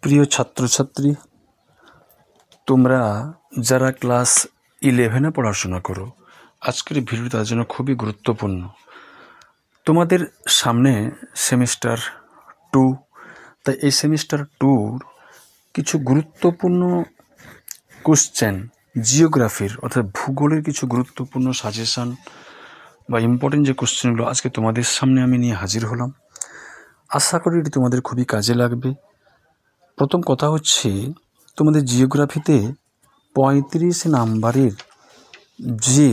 প্রিয় ছাত্রছাত্রী, তোমরা যারা ক্লাস 11-এ পড়াশোনা করো, আজকের ভিডিওটা তার জন্য খুবই গুরুত্বপূর্ণ। তোমাদের সামনে সেমিস্টার 2, তাই এই সেমিস্টার 2-র কিছু গুরুত্বপূর্ণ কোশ্চেন, জিওগ্রাফির অর্থাৎ ভূগোলের কিছু গুরুত্বপূর্ণ সাজেশান বা ইম্পর্টেন্ট যে কোশ্চেনগুলো আজকে তোমাদের সামনে আমি নিয়ে হাজির হলাম। আশা করি এটি তোমাদের খুবই কাজে লাগবে। প্রথম কথা হচ্ছে, তোমাদের জিওগ্রাফিতে 35 নাম্বারের যে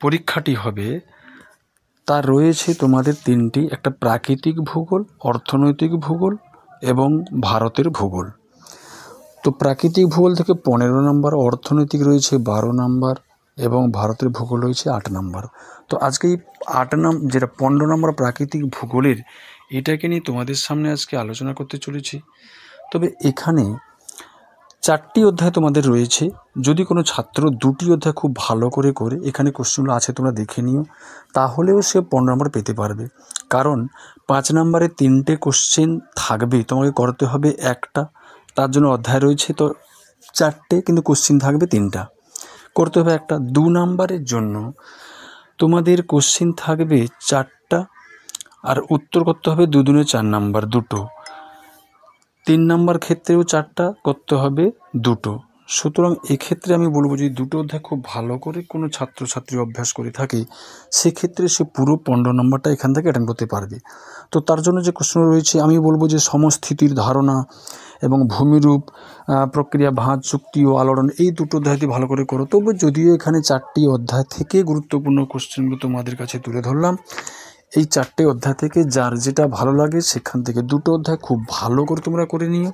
পরীক্ষাটি হবে তার রয়েছে তোমাদের তিনটি, একটা প্রাকৃতিক ভূগোল, অর্থনৈতিক ভূগোল এবং ভারতের ভূগোল। তো প্রাকৃতিক ভূগোল থেকে 15 নাম্বার, অর্থনৈতিক রয়েছে 12 নাম্বার এবং ভারতের ভূগোল রয়েছে 8 নাম্বার। তো আজকে এই 15 নাম্বার প্রাকৃতিক ভূগোলের এটাকে নিয়ে তোমাদের সামনে আজকে আলোচনা করতে চলেছি। তবে এখানে 4টি অধ্যায় তোমাদের রয়েছে। যদি কোনো ছাত্র 2টি অধ্যায় খুব ভালো করে এখানে কোশ্চেনগুলো আছে তোমরা দেখে নিও, তাহলেও সে 15 নাম্বার পেতে পারবে। কারণ 5 নাম্বারে 3টে কোশ্চেন থাকবে, তোমাকে করতে হবে একটা, তার জন্য অধ্যায় রয়েছে তো 4টে, কিন্তু কোশ্চেন থাকবে 3টা, করতে হবে একটা। 2 নাম্বারের জন্য তোমাদের কোশ্চেন থাকবে 4টা আর উত্তর করতে হবে 2 দুনে 4 নাম্বার, 2টো। 3 নাম্বার ক্ষেত্রেও 4টা, করতে হবে 2টো। সুতরাং এক্ষেত্রে আমি বলবো, যদি 2টো অধ্যায় খুব ভালো করে কোনো ছাত্রছাত্রী অভ্যাস করে থাকে, সেক্ষেত্রে সে পুরো 15 নাম্বারটা এখান থেকে অ্যাটেন্ড করতে পারবে। তো তার জন্য যে কোশ্চেন রয়েছে, আমি বলবো যে সমস্থিতির ধারণা এবং ভূমিরূপ প্রক্রিয়া, ভাঁজ, চুক্তি ও আলোড়ন, এই 2টো অধ্যায়টি ভালো করে করো। তবে যদিও এখানে 4টি অধ্যায় থেকে গুরুত্বপূর্ণ কোশ্চেনগুলো তোমাদের কাছে তুলে ধরলাম, এই 4টে অধ্যায় থেকে যার যেটা ভালো লাগে সেখান থেকে 2টো অধ্যায় খুব ভালো করে তোমরা করে নিও।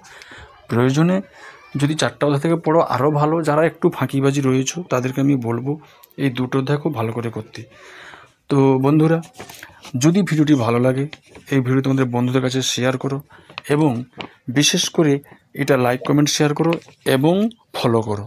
প্রয়োজনে যদি 4টা অধ্যায় থেকে পড়ো আরও ভালো। যারা একটু ফাঁকিবাজি রয়েছে তাদেরকে আমি বলবো এই 2টো অধ্যায় খুব ভালো করে করতে। তো বন্ধুরা, যদি ভিডিওটি ভালো লাগে, এই ভিডিও তোমাদের বন্ধুদের কাছে শেয়ার করো এবং বিশেষ করে এটা লাইক, কমেন্ট, শেয়ার করো এবং ফলো করো।